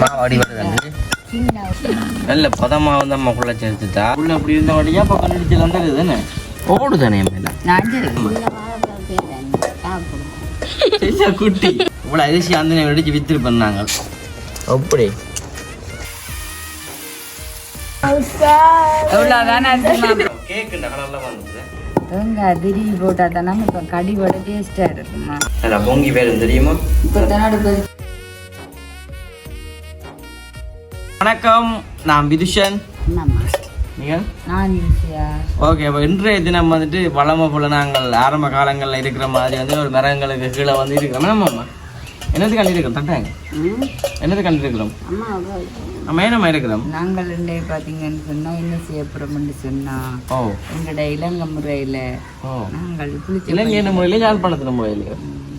மாவாடி வருது நல்ல பதமாக வந்து அம்மா குள்ள சேர்த்துட்டா உள்ள அப்படி இருந்த வழியா இப்போ கண்டுபிடிச்சு வந்துடுது தானே ஓடுதானே குட்டி இவ்வளோ அரிசி அந்த வெடிச்சு வித்துரு பண்ணாங்க அப்படி அதிரி போட்டா தானே இப்போ கடி வட டேஸ்டா இருக்குமா பொங்கி பேரும் தெரியுமா வணக்கம் நான் விதுஷன் ஓகே அப்போ இன்றைய தினம் வந்துட்டு வளமை போல நாங்கள் ஆரம்ப காலங்களில் இருக்கிற மாதிரி வந்து ஒரு மரங்களுக்கு கீழே வந்து இருக்கிறோம் ஆமாம்மா என்னது கண்டிருக்கிறோம் தட்டாங்க என்னது கண்டிருக்கிறோம் நம்ம ஏனம்மா இருக்கிறோம் நாங்கள் பார்த்தீங்கன்னு சொன்னா என்ன செய்யப்படுறோம்னு சொன்னா எங்களோட இலங்கை முறையில நாங்கள் இலங்கை முறையில யாழ்ப்பாணத்து முறையில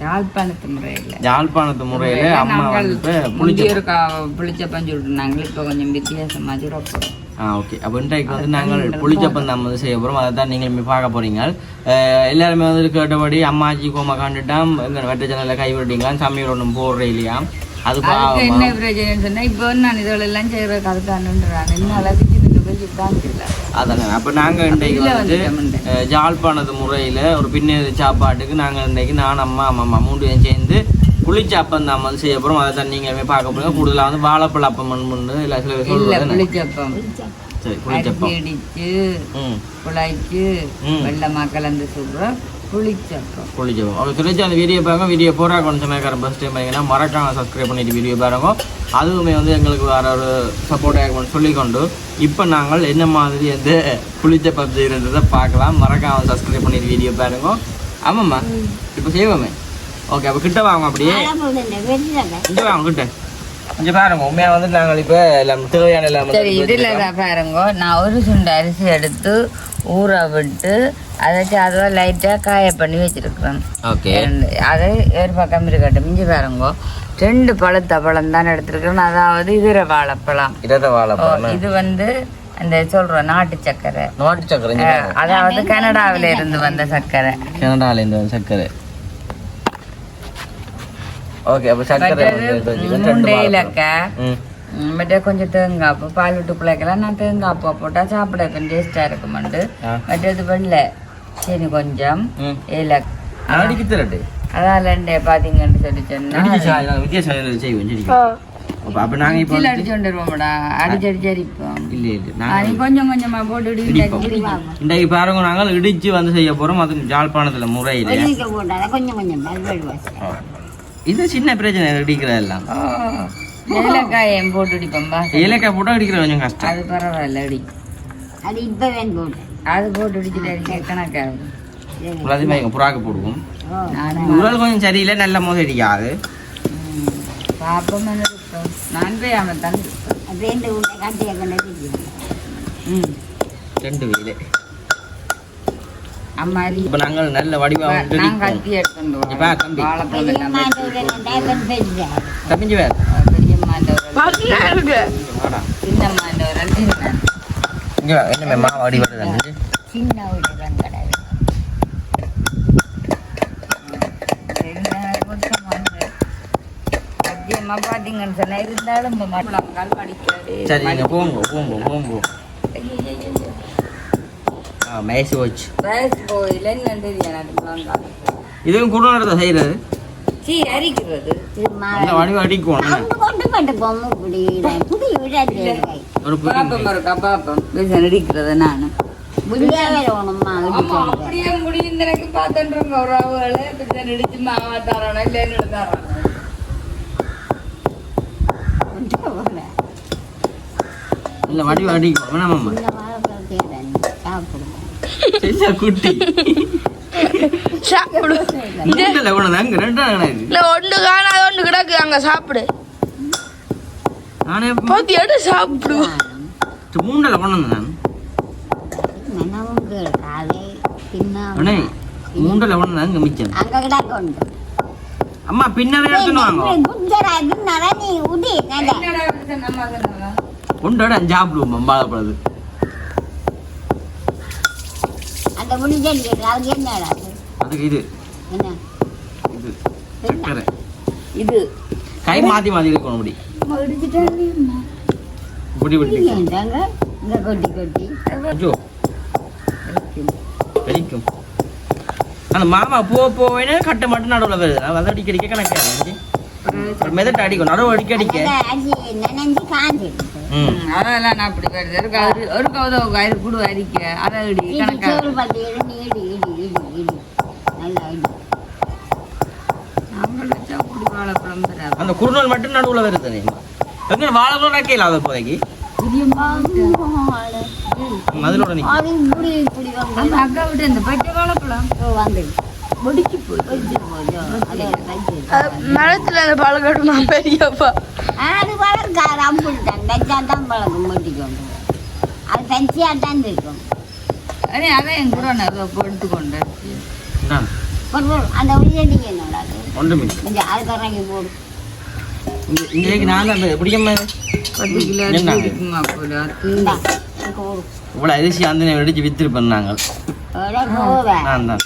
யாழ்ப்பாணத்து முறையில அம்மா வந்து புளிச்சப்பம் சொல்லிட்டு இப்போ கொஞ்சம் வித்தியாசமா சொல்றோம் ஓகே அப்போ இன்றைக்கு வந்து நாங்கள் புளிச்சப்பம் நம்ம வந்து செய்ய போகிறோம் அதை தான் நீங்கள் பார்க்க போகிறீங்க எல்லாருமே வந்து கேட்டபடி அம்மாச்சி கோமா காண்டுட்டான் எங்கள் வெட்ட சேனலில் கை விட்டீங்களா சமையல் ஒன்றும் போடுற இல்லையா அது என்ன பிரச்சனைன்னு சொன்னால் இப்போ நான் இதெல்லாம் செய்கிற கருத்தானுன்றாங்க இன்னும் அளவுக்கு அதானே அப்போ நாங்கள் இன்றைக்கு வந்து ஜாழ்ப்பாணத்து முறையில் ஒரு பின்னேறு சாப்பாட்டுக்கு நாங்கள் இன்றைக்கு நான் அம்மா அம்மா மூணு பேரும் சேர்ந்து புளிச்சப்பம் தான் வந்து செய்ய போகிறோம் அதை தான் நீங்கள் பார்க்க போகிறீங்க கூடுதலாக வந்து வாழைப்பழ அப்பம் இல்லை சில பேர் சொல்லுவாங்க புளிச்சப்பம் சரி புளிச்சப்பம் இடிச்சு குழாய்ச்சி வெள்ளமாக கலந்து சொல்கிறோம் புளிச்சப்பம் அவங்க தெரிஞ்சு அந்த வீடியோ பாருங்க வீடியோ போகிறா கொஞ்சம் சமயக்காரன் ஃபஸ்ட் டைம் பார்த்தீங்கன்னா மறக்காம சப்ஸ்கிரைப் பண்ணிட்டு வீடியோ பாருங்க அதுவுமே வந்து எங்களுக்கு வேறு ஒரு சப்போர்ட்டாக இருக்கும்னு சொல்லிக்கொண்டு இப்போ நாங்கள் என்ன மாதிரி வந்து புளிச்சப்பம் செய்கிறத பார்க்கலாம் மறக்காம சப்ஸ்கிரைப் பண்ணிட்டு வீடியோ பாருங்க ஆமாம்மா இப்போ செய்வோமே ஓகே அப்போ கிட்ட வாங்க அப்படியே கிட்ட வாங்க கிட்ட கொஞ்சம் பாருங்க உண்மையாக வந்து நாங்கள் இப்போ எல்லாம் தேவையான எல்லாம் சரி இதில் பாருங்க நான் ஒரு சுண்டு அரிசி எடுத்து ஊற விட்டு அதை அதுவா லைட்டாக காய பண்ணி வச்சிருக்கிறேன் ஓகே அது ஒரு பக்கம் இருக்கட்டும் இஞ்சி பாருங்க 2 பழுத்த பழம் தான் எடுத்துருக்கிறேன் அதாவது இதர வாழைப்பழம் இது வந்து அந்த சொல்றோம் நாட்டு சக்கரை அதாவது கனடாவில இருந்து வந்த சர்க்கரை ஓகே அப்ப சக்கரை மற்ற கொஞ்சம் தேங்காய் பூ பால் விட்டு பிள்ளைக்கெல்லாம் நான் தேங்காய் பூ போட்டா சாப்பிட கொஞ்சம் டேஸ்டா இருக்குமெண்டு மற்றது வெள்ளை சரி கொஞ்சம் ஏலக்காய் அதால பாத்தீங்கன்னு சொல்லி சொன்னா அப்ப நாங்க இப்போ அடிச்சு வந்துருவோம்டா அடிச்சு அரிப்போம் இல்ல கொஞ்சம் கொஞ்சமா போட்டு இன்றைக்கு பாருங்க நாங்கள் இடிச்சு வந்து செய்ய போறோம் அது ஜாழ்ப்பாணத்துல முறையில கொஞ்சம் கொஞ்சம் இது சின்ன பிரச்சனை இடிக்கிறதெல்லாம் ஏலக்காய் போட்டு அடிப்போம்பா ஏலக்காய் போட்டு அடிக்கிறது கொஞ்சம் கஷ்டம் அது பரவாயில்ல அடி அது இப்ப வேணும் அது போட்டு அடிச்சுட்டு அடிக்க கணக்காகும் புறாக்கு போடுவோம் உடல் கொஞ்சம் சரியில்லை நல்ல மோசம் அடிக்காது பாப்போம் நான் போய் அவன் தான் 2 வீடு அம்மாரி இப்ப நாங்கள் நல்ல வடிவா நான் கத்தி எடுத்துட்டு வாழைப்பழம் தப்பிஞ்சு வேற சின்ன மாண்டவர் இங்க என்ன மாவாடி வருது சின்ன வீடுதான் கடை பாத்தீங்கன்னு சொன்னா இருந்தாலும் சரி நீங்க போங்க மேசி வாட்ச் இதுவும் கூட நடத்த செய்யறது அரிக்கிறது அடிக்கிறது நானு அப்படியே முடியும் எனக்கு பார்த்துட்டு ஒரு ஆவுகளை இடிச்சு மாவா தரணும் இல்லைன்னு தரணும் இல்ல வடி அடிக்கும் வேணாமாம்மா குட்டி சாப்பிடு ஒன்று காணாது ஒன்று கிடக்கு அங்க சாப்பிடு பாத்தி எடு சாப்பிடு மூண்டல கொண்டு மூண்டல கொண்டு மிச்சம் அம்மா பின்னாடி எடுத்துன்னு கொண்டாட சாப்பிடுவோம் வாழைப்பழது அதுக்கு இது இது சக்கரை இது கை மாத்தி மாத்தி இருக்கணும் அப்படி இப்படி ஐயோ கடிக்கும் அந்த மாமா போவேன்னு கட்ட மட்டும் நடுவில் வருது நான் வந்து அடிக்க கணக்கு மெதட்ட அடிக்கும் நடுவு அடிக்க அதெல்லாம் நான் அப்படி வருது ஒரு கவுதம் கயிறு கூட அடிக்க அதை அடி வாழைப்பழம் அந்த குறுநாள் மட்டும் நடுவில் வருது எங்க வாழைப்பழம் நக்கையில் அதை இப்போதைக்கு மதுளோட அக்கா விட்டு இந்த பச்சை வாழைப்பழம் மரத்துல அந்த பழம் கட்டுமா பெரியப்பா அது வளர்க்காது அம்புட்டான் தான் பழக்கம் மட்டிக்கொண்டு அது தஞ்சியாட்டான் இருக்கும் அடே அதான் என் கூட எடுத்துக்கொண்டு அந்த உயர்டிங்க என்னோட ஒன்றுமே கொஞ்சம் அது கறங்கி போடு இன்றைக்கு நான் தான் பிடிக்காம 10 கிலோ இருக்குமா போல இவ்வளோ அரிசி அந்த வெடிச்சு வித்துருப்பேன் நாங்கள் நான் தான்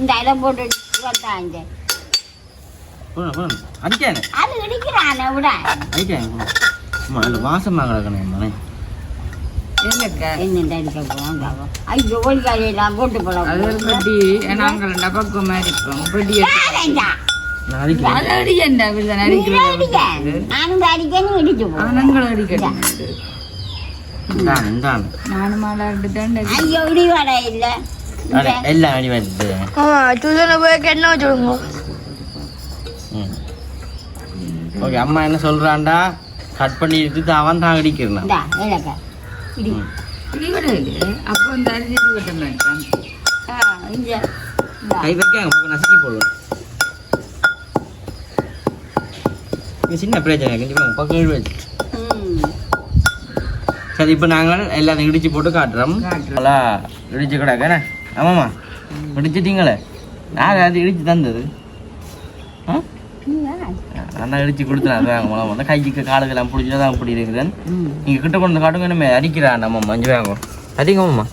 இந்த இடம் போட்டு அடிக்கானே அது இடிக்கிறானே விட அடிக்கானே வாசமாக கிடக்கணே என்ன அடிக்க போவாங்க ஐயோ ஒளிக்காலையெல்லாம் போட்டு போலாம் நாங்கள் பக்கம் மாதிரி இருப்போம் பெட்டி நானும் அடிக்கணும் இடிச்சு ஐயோ இடி வர இல்ல எல்லாம் அடி வருது டியூஷனை போய் என்ன வச்சுடுங்க ஓகே அம்மா என்ன சொல்றான்டா கட் பண்ணி எடுத்து அவன் தான் அடிக்கிறான் அப்போ இந்த அரிசி கட்ட மாட்டான் கை வைக்க நசுக்கி போடுவோம் சின்ன பிரச்சனை கண்டிப்பாக பக்கம் வச்சு சரி இப்போ நாங்கள் எல்லாத்தையும் இடிச்சு போட்டு காட்டுறோம் நல்லா இடிச்சு கிடாக்கண்ணே ஆமாம்மா இடிச்சிட்டீங்களே நான் அது இடிச்சு தந்தது நான் இடிச்சு கொடுத்துறேன் மூலம் வந்து கைக்கு காலுக்கெல்லாம் பிடிச்சா தான் அப்படி இருக்குதுன்னு நீங்கள் கிட்ட கொண்டு காட்டுங்க நம்ம அடிக்கிறா நம்ம மஞ்சு வாங்க அடிங்கம்மா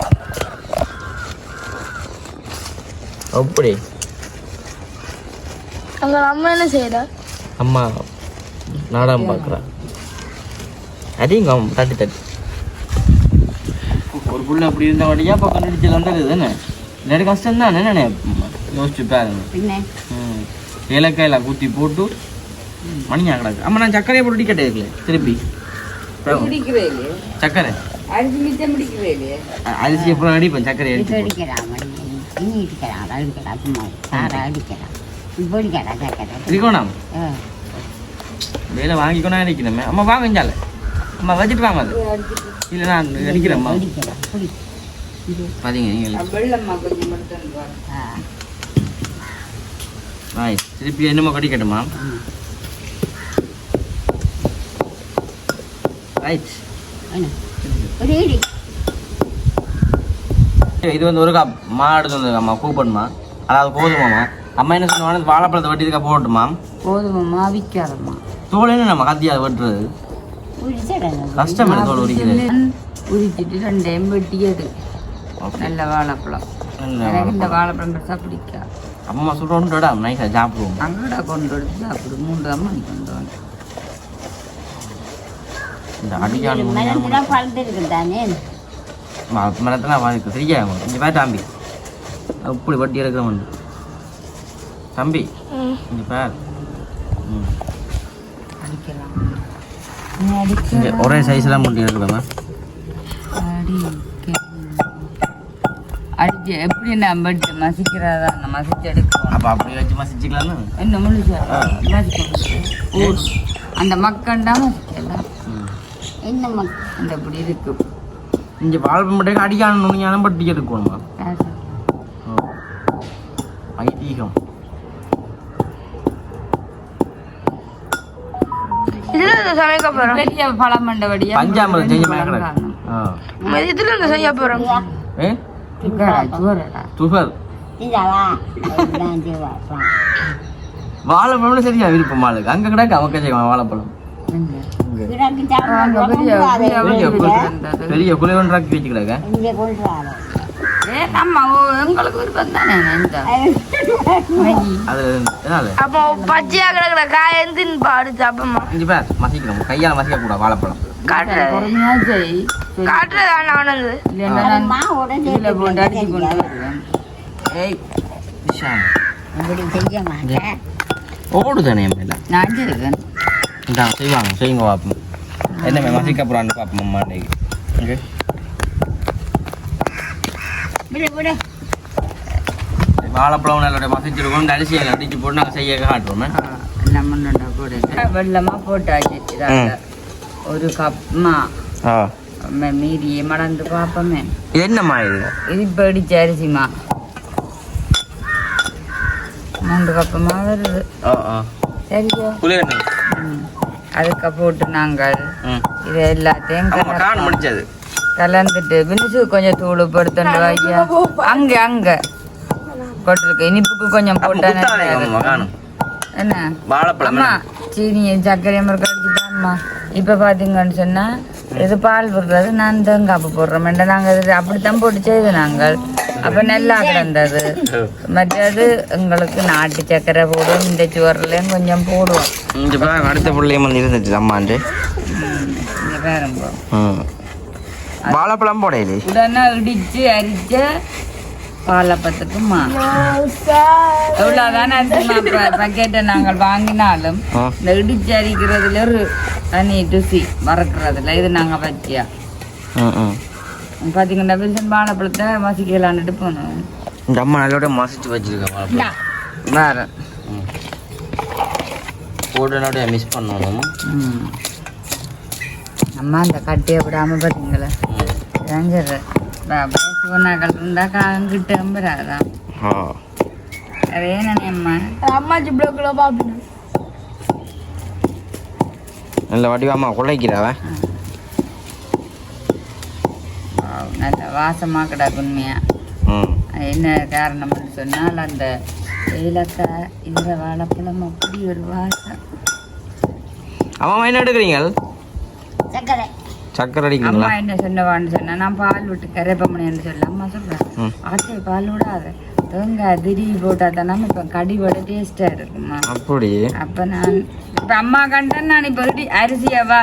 அப்படி அங்கே அம்மா என்ன செய்யறா அம்மா நாடகம் பார்க்குறேன் அடிங்க தட்டி தட்டி ஒரு புள்ள அப்படி இருந்த வழியா பக்கம் நடிச்சு வந்துடுது தானே இல்லாட்டி கஷ்டம் தான் என்னண்ணே யோசிச்சு பாருங்க ஏலக்காயெல்லாம் ஊற்றி போட்டு மணியா கிடக்கு அம்மா நான் சர்க்கரையை போட்டு டிக்கெட் இருக்குல்ல திருப்பி சர்க்கரை அரிசி அப்புறம் அடிப்பேன் சர்க்கரை இருக்கணும் வேலை வாங்கிக்கணும் அடிக்கணுமே அம்மா வாங்கிஞ்சால அம்மா வச்சுட்டு வாங்க அது இல்லை நான் அடிக்கிறேன் அம்மா பார்த்தீங்க நீங்கள் திருப்பி என்னமோ கடிக்கட்டுமா ரைட் இது வந்து ஒரு கப் மா எடுத்து வந்திருக்கம்மா கூப்பணுமா அதாவது கோதுமாம்மா அம்மா என்ன சொன்னா வாழைப்பழத்தை வெட்டி இருக்கா போகட்டுமா கோதுமாம்மா விற்காதம்மா தோல் என்ன நம்ம கத்தி அதை வெட்டுறது கஷ்டம் இல்லை தோல் உரிக்கிறது உரிச்சிட்டு 2 டைம் வெட்டியது நல்ல வாழைப்பழம் எனக்கு இந்த வாழைப்பழம் பெருசாக பிடிக்காது அம்மா சொல்கிறோன்டா நைஸாக சாப்பிடுவோம் அங்கடா கொண்டு எடுத்து சாப்பிடு 3 அம்மா கொண்டு வந்து இந்த அடிக்கான மரத்தெல்லாம் வாங்கிக்க சரியா கொஞ்சம் பேர் தம்பி இப்படி வட்டி எடுக்கிறவன் தம்பி கொஞ்சம் பேர் ஒரே சைஸ்லாம் முட்டி எடுக்கலாமா அடிச்சு எப்படி நம்ம மசிக்கிறதா மசிச்சு எடுக்கணும் அப்போ அப்படி வச்சு மசிச்சுக்கலாம்னு என்ன முழுசா மசிக்க அந்த மக்கண்டா மசிக்கலாம் என்ன அந்த அப்படி இருக்கு இங்கே வாழ்வு மட்டும் அடிக்கான நுணியான பட்டி எடுக்கணுமா ஐதீகம் இதுல சமைக்க போறோம் பெரிய பழம் மண்டபடியா பஞ்சாமிரம் செஞ்சு மேக்கடா இதுல இருந்து செய்ய போறோம் துகர் வாழைப்பழம் சரியா விருப்பம் ஆளுக்கு அங்க கிடக்கு அவக்க செய்வான் வாழைப்பழம் பெரிய குலைவன் ராக்கி வச்சு கிடக்க நம்ம எங்களுக்கு விருப்பம் தானே இந்த அது என்னால அப்போ பச்சையா கிடக்குற காய எந்தின்னு பாடு சாப்பமா இங்க பார் மசிக்கணும் கையால மசிக்க கூடாது வாழைப்பழம் காட்டுறது பொறுமையா செய் காட்டுறது ஆனது இல்லைன்னா நான் உடனே இதுல போட்டு அடிச்சு கொண்டு வருவேன் ஏய் விஷாம் அப்படி செய்ய மாட்டேன். ஓடுதானே மேல நான் இருக்கேன் இதான் செய்யுங்க பாப்போம் என்ன மசிக்க போறான்னு பாப்போம் அம்மா இன்னைக்கு ஓகே விடு விடு. வாழைப்பழம் நல்ல மசிச்சிருக்கோம் அரிசியில் அடிச்சு போட்டு நாங்கள் செய்ய காட்டுறோமே லெமன் போட்டு வெள்ளமா போட்டாச்சு இதால ஒரு கப்மா ஆ மீறி மடந்து பார்ப்போமே இது என்னம்மா இது இது இப்போ இடிச்ச அரிசிமா 3 கப்பமா வருது ஆ ஆ சரியா புளியண்ணி அதுக்கு போட்டு நாங்கள் ம் இது எல்லாத்தையும் ஆமாம் காண முடிச்சது கலந்துட்டு பினிசு கொஞ்சம் தூள் படுத்துட்டு வையா அங்க கொட்டலுக்கு இனிப்புக்கு கொஞ்சம் போட்டா காணும் என்ன வாழைப்பழம் அம்மா சீனியை சர்க்கரையும் கடிச்சுட்டாம்மா இப்போ பார்த்தீங்கன்னு சொன்னா இது பால் போடுறது நான் தேங்காப்பு போடுறோம் நாங்கள் இது அப்படித்தான் போட்டு செய்து நாங்கள் அப்போ நல்லா கிடந்தது மற்றது எங்களுக்கு நாட்டு சர்க்கரை போடுவோம் இந்த சுவரிலையும் கொஞ்சம் போடுவோம் இங்கே பாருங்க அடுத்த பிள்ளையும் வந்து இருந்துச்சு அம்மாண்டு இங்கே பாருங்க வாழைப்பழம் போடையிலே உடனே இடிச்சு அரிச்ச பாலப்பத்துக்குமா எவ்வளோதானே அரிசிமா பக்கெட்டை நாங்கள் வாங்கினாலும் இந்த இடிச்சு அரிக்கிறதுல ஒரு தனி ருசி வறக்குறதுல இது நாங்கள் பச்சியா பார்த்தீங்கன்னா வில்சன் வாழைப்பழத்தை மசிக்கலான்ட்டு போனோம் இந்த அம்மா நல்லோட மசிச்சு வச்சிருக்கேன் வாழைப்பழம் வேற போட்டனோட மிஸ் பண்ணணும் அம்மா அந்த கட்டியை விடாமல் பார்த்தீங்களா ரஞ்சர் சொன்னாக்கள் இருந்தா காங்கிட்டு அம்பராதான் அதே அம்மா அம்மாச்சி பிளோக்கில் பாப்பேன் நல்ல வடிவாமா குழைக்கிறாவ நல்ல வாசமாக கிடக்கு உண்மையா என்ன காரணம்னு சொன்னால் அந்த ஏலக்காய் இந்த வாழைப்பழம் அப்படி ஒரு வாசம் அம்மா என்ன எடுக்கிறீங்க சக்கரை சக்கரை அம்மா அடிக்கிறீங்களா என்ன சொன்னவான்னு சொன்னா நான் பால் விட்டு கரைப்பம்மனு சொல்ல அம்மா சொல்றேன் ஆச்சே பால் விடாத தேங்காய் திரி போட்டா தான் நம்ம இப்போ கடிவோட டேஸ்டா இருக்குமா அப்படி அப்ப நான் இப்ப அம்மா கண்டேன் நான் இப்ப அரிசியவா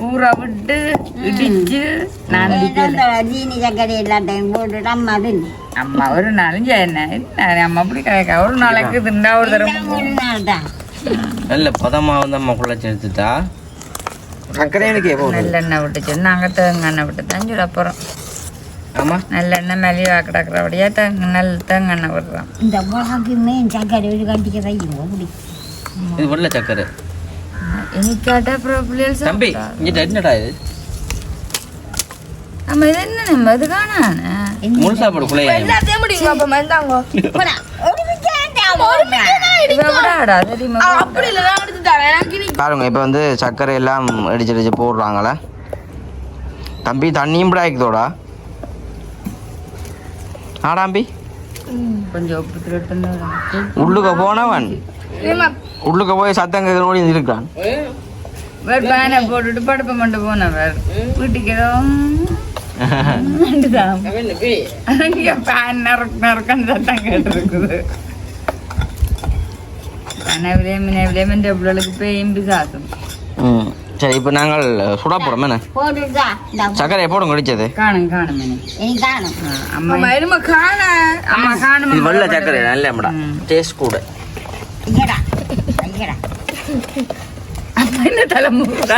ஊற விட்டு இடிச்சு நான் ஜீனி சக்கரை எல்லாத்தையும் போட்டுட்டு அம்மா தின்னு. அம்மா ஒரு நாளைக்கு என்ன அம்மா அப்படி கிடைக்கா ஒரு நாளைக்கு திண்டா ஒரு தடவை ஒரு நாள் தான். நல்ல பதமா வந்து அம்மா குழைச்சி எடுத்துட்டா சக்கரை எனக்கு போதும் நல்லெண்ணெய் விட்டுச்சு நாங்கள் தேங்காய் விட்டு தான் சுட போகிறோம் ஆமா நல்லெண்ணெய் மெலிவா கிடக்குறபடியா தேங்காய் விடுறோம் இந்த மிளகாக்குமே சக்கரை ஒரு கட்டிக்க வையும் அப்படி. இது வெள்ளை சக்கரை இனிக்காட்டா அப்புறம் பிள்ளைகள் தம்பி இங்கிட்ட என்னடா இது ஆமா இது என்ன நம்ம இது காணானே முழு சாப்பாடு குழையா எல்லாத்தையும் முடியுங்க அப்போ மந்தாங்க போடா, ஒரு நிமிஷம் தான் போடுறேன். இவ விடாடா தெரியுமா அப்படி இல்லை நான் எடுத்து தரேன் எனக்கு நீ பாருங்க இப்போ வந்து சர்க்கரை எல்லாம் அடிச்சு போடுறாங்களே தம்பி தண்ணியும் பிடாய்க்குதோடா ஆடாம்பி கொஞ்சம் உப்பு திருட்டுன்னு உள்ளுக்க போனவன் உள்ளுக்க போய் சத்தம் கேட்க இருக்கான் வேறு பேனை போட்டுட்டு படுப்பை மட்டும் போனவர் வீட்டுக்கு ஏதோ பேன் நறுக்கன்னு சத்தம் கேட்டுருக்குது கனவிலே மினவிலே மென்ற பிள்ளைகளுக்கு பேயும் பிசாசும் சரி இப்போ நாங்கள் சுட போகிறோம் என்ன போட்டுட்டா இந்த சர்க்கரை போடும் கடிச்சது காணும் காணும் மினி இனி காணும். அம்மா எருமை காண அம்மா காணும் இது வெள்ளை சர்க்கரை நல்ல அம்மடா டேஸ்ட் கூட ஐயடா ஐயடா அம்மா என்ன தலைமுறை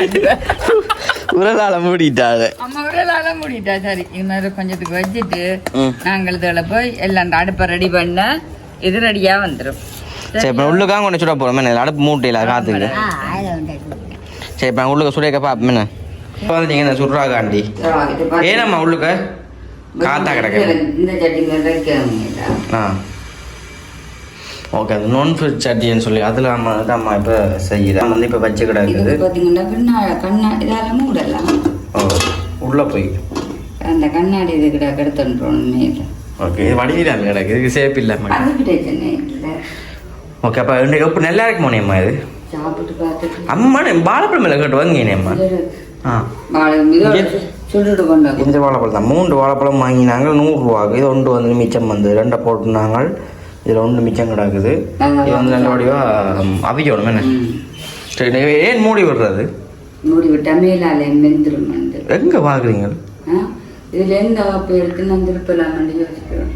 உரலால மூடிட்டாரு அம்மா விரலால மூடிட்டா சரி இன்னொரு கொஞ்சத்துக்கு வச்சுட்டு நாங்கள் இதில் போய் எல்லாம் அடுப்பை ரெடி பண்ண இது ரெடியா வந்துடும் சரி இப்போ உள்ளுக்காக கொண்டு சுட போகிறோம் என்ன அடுப்பு மூட்டையில் காத்துக்கு அதை உண்டு. சரி இப்போ உள்ளுக்க சுடக்க பார்ப்போம் என்ன இப்போ வந்து நீங்கள் இந்த சுடுறா காண்டி ஏனம்மா உள்ளுக்க காத்தா கிடக்கு இந்த சட்டிங்க வைக்க ஆ ஓகே அது நான் ஃபிட் சட்டின்னு சொல்லி அதில் அம்மா அம்மா இப்போ செய்யுது வந்து இப்போ வச்சு கிடக்குது இது பார்த்தீங்கன்னா கண்ணாடி இதால மூடலாம் ஓ உள்ளே போய் அந்த கண்ணாடி இது கிட்ட கெடுத்துன்றோம் மேல ஓகே இது வடிவில் கிடக்கு இதுக்கு சேஃப் இல்லை அது பிரச்சனை இல்லை ஓகே அப்போ இன்றைக்கு உப்பு நல்லா இருக்குமோனேம்மா இது சாப்பிட்டு பார்த்துட்டு அம்மா வாழைப்பழம் மேலே கேட்டு வாங்கினேம்மா ஆ சுட்டுட்டு கொண்டு இந்த வாழைப்பழம் தான் 3 வாழைப்பழம் வாங்கினாங்க 100 ரூபாய்க்கு. இது ஒன்று வந்து மிச்சம் வந்து 2 போட்டுனாங்க. இதில் 1 மிச்சம் கிடக்குது. இது வந்து நல்லபடியாக அவிக்கணும் என்ன. சரி, ஏன் மூடி விடுறது? மூடி விட்டா மேலால வெந்துடும் வந்து. எங்கே பார்க்குறீங்க? இதில் எந்த வப்பு எடுத்து நான் திருப்பலாம்னு யோசிக்கிறோம்.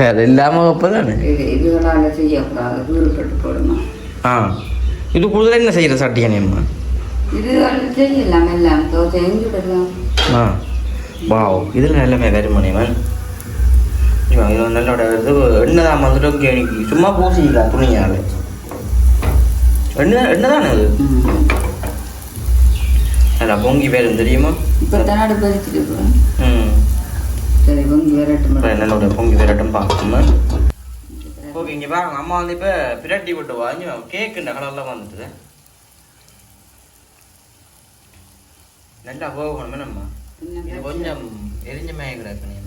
அது இல்லாமல் வப்பு தானே இதுகளால் செய்யக்கூடாது, ஊறுபட்டு போடுமா. இது கூடுதலாக என்ன செய்கிற சட்டியானியம்மா? இது செய்யலாம் எல்லாம் தோசை எங்கிடலாம். வாவ், இதில் எல்லாமே கரிமணியவன் இது நல்ல எண்ணெய் தான் வந்துட்டு எனக்கு சும்மா பூசிக்கலாம் துணியால். எண்ணெய் தானே அது. நல்லா பொங்கி பேரும் தெரியுமா? இப்போ தன்னாடு பறிச்சுட்டு சரி பொங்கி விரட்டும் என்னோட பொங்கி விரட்டும் பார்க்கணுமா. ஓகே, இங்கே பாருங்க அம்மா வந்து இப்போ பிரட்டி விட்டு வாங்கி கேக்குன்ற கலர்லாம் வந்துட்டு நல்லா போகணுமே நம்ம. இது கொஞ்சம் எரிஞ்ச மேய கிடக்கு.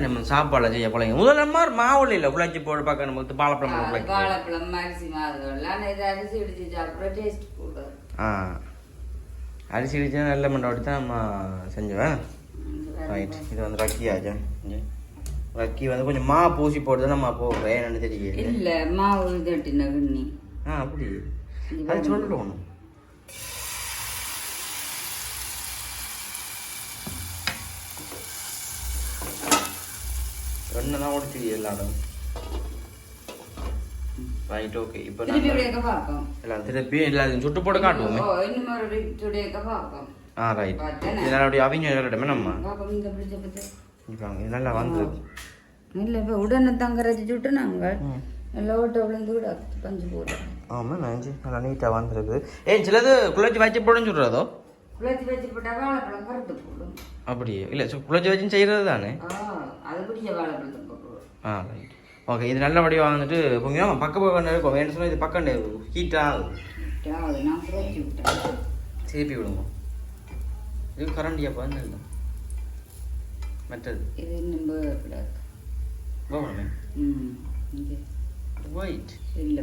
நம்ம சாப்பாடு செய்ய பழங்க முதல்ல மாதிரி மாவுல இல்லை குழச்சி போட்டு பார்க்கணும். வாழைப்பழம் வாழைப்பழம் அரிசி மாதெல்லாம் இது அரிசி இடிச்சு சாப்பிட டேஸ்ட் கூட. அரிசி இடிச்சா நல்ல மண்டை தான் நம்ம செஞ்சுவேன். ரைட், இது வந்து ரக்கியாச்சா ரக்கி வந்து கொஞ்சம் மா பூசி போட்டு நம்ம போடுறேன். என்னன்னு தெரியல. இல்லை மாவு தட்டின கண்ணி. அப்படி அது சொல்லணும். எண்ணெய் தான் உடச்சி எல்லாரும். Right, okay. இப்போ எல்லாம் திருப்பி எல்லாத்தையும் சுட்டு போட்டு காட்டுவோமே. ரைட், இதனால அவங்க எல்லாருமே நம்ம இது நல்லா வந்து இல்லை இப்போ உடனே தங்கரைச்சி சுட்டு நாங்கள் எல்லாம் ஓட்ட விழுந்து கூட பஞ்சு போட்டோம். ஆமாம், நஞ்சு நல்லா நீட்டாக வந்துருக்கு. சிலது குழச்சி வச்சு போடுன்னு சொல்கிறதோ. குழச்சி வச்சு போட்டால் வாழைப்பழம் கருத்து போடும். அப்படியே இல்லை, குழச்சி வச்சு செய்கிறது தானே. அது பிடிச்ச வாழைப்பழத்தை போட்டுருவோம். Right, okay. இது நல்லபடியாக வந்துட்டு கொஞ்சம் பக்கம் இருக்கும். வேணும் சொன்னால் இது பக்கம் ஹீட்டாக நான் குழச்சி விட்டேன். திருப்பி விடுங்க. இது கரண்டியா பாருங்க. இல்லை மற்றது இது இன்னும் போகணுமே. ஒயிட் இல்லை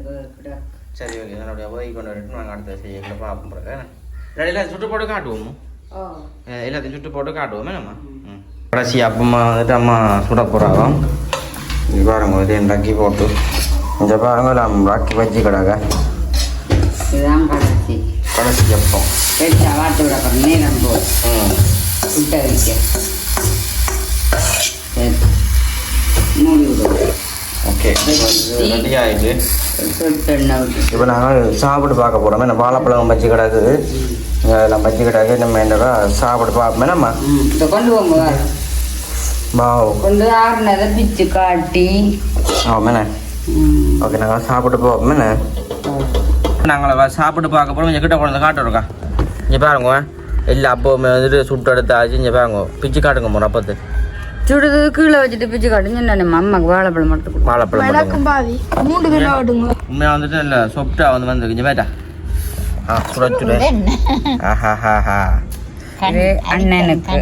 சரி, ஓகே. நல்லபடியாக ஒய் கொண்டு வரட்டும். நாங்கள் அடுத்த செய்ய பார்ப்போம். பிறகு எல்லாத்தையும் சுட்டு போட்டு காட்டுவோமோ. எல்லாத்தையும் சுட்டு போட்டு காட்டுவோமே நம்ம. கடைசி அப்பமா வந்துட்டு அம்மா சுட போகிறாங்க. இது பாருங்க, இது ரக்கி போட்டு இந்த பாருங்க நம்ம ரக்கி வச்சு கிடாங்க. இதுதான் கடைசி கடைசி அப்பம் வாட்டு விட பண்ணி நம்ம விட்ட வைக்க மூடி விடுவோம். ஓகே, ரெடி ஆகிட்டு எண்ணெய் விட்டு இப்போ நாங்கள் சாப்பிட்டு பார்க்க போகிறோம். என்ன வாழைப்பழம் பச்சி கிடக்குது, எல்லாம் பச்சி கிடக்கு. நம்ம என்னடா சாப்பிட்டு பார்ப்போமே நம்ம. இதை கொண்டு போங்க கொண்டு ஆறுனதை பிச்சு காட்டி. ஆமாண்ணே, ஓகே. நாங்கள் சாப்பிட்டு போவோமேண்ணே. நாங்கள் சாப்பிட்டு பார்க்க போகிறோம். எங்கிட்ட கொண்டு காட்டுறோக்கா. இங்கே பாருங்க, இல்லை அப்போவுமே வந்துட்டு சுட்டு எடுத்தாச்சு. இங்கே பாருங்க, பிச்சு காட்டுங்க போகிறோம். அப்போது சுடுது கீழே வச்சுட்டு பிச்சு காட்டுங்க. நான் அம்மாக்கு வாழைப்பழம் மட்டும் வாழைப்பழம் பாவி 3 பேர் ஆடுங்க. உண்மையாக வந்துட்டு இல்லை சொப்டா வந்து இங்கே வேட்டா சுட சுட. அண்ணனுக்கு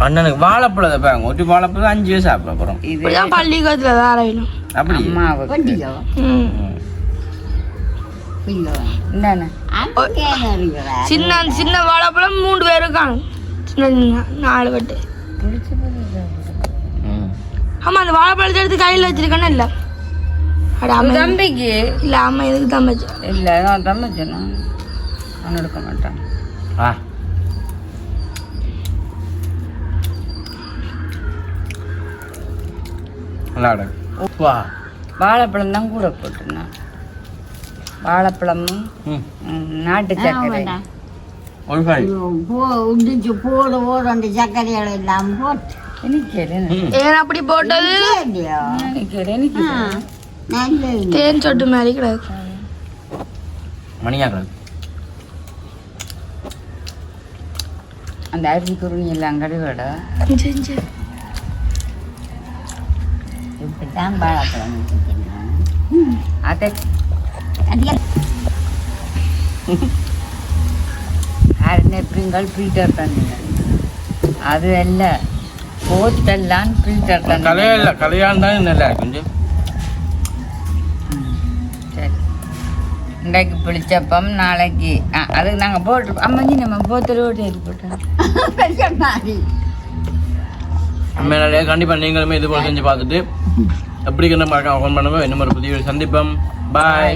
அண்ணனுக்கு வாழைப்பழத்தை பாருங்க. ஒரு வாழைப்பழம் 5 வயசு சாப்பிட போகிறோம். இதுதான் பள்ளிக்கூடத்தில் தான் ஆராயணும். அப்படி அம்மாவுக்கு சின்ன சின்ன வாழைப்பழம் 3 பேர் இருக்காங்க. சின்ன சின்ன 4 பட்டு. ஆமா, அந்த வாழைப்பழத்தை எடுத்து கையில் வச்சிருக்கேன்னு இல்லை. தம்பிக்கு இல்லை, அம்மா எதுக்கு தம்பச்சு? இல்லை, நான் தம்பச்சேன்னா நான் எடுக்க மாட்டேன். வாழைப்பழம் தான் கூட போட்டுருந்தேன். வாழைப்பழமும் நாட்டு சர்க்கரை போடு போடு அந்த சர்க்கரைகள் எல்லாம் போட்டு ஏன் அப்படி போட்டது? தேன் சொட்டு மாதிரி கிடக்கு. மணியா கிடக்கு. அந்த அரிசி குருணி எல்லாம் கடுகட இப்படித்தான் வாழைப்பழம் அதை நெப்ரிங்கள் ஃபில்டர் பண்ணுங்க. அது அல்ல, போட்டெல்லாம் ஃபில்டர் பண்ண கலையில கல்யாணம் தான் நல்லா கொஞ்சம். சரி, இன்றைக்கு புளிச்சப்பம் நாளைக்கு அதுக்கு நாங்கள் போட்டு அம்மாஞ்சி நம்ம போத்தல் ஓட்டி போட்டோம் உண்மையிலே கண்டிப்பாக நீங்களுமே இது போல செஞ்சு பார்த்துட்டு எப்படி மறக்காம ஃபோன் பண்ணுங்க. இன்னும் ஒரு புதிய சந்திப்போம். பாய்.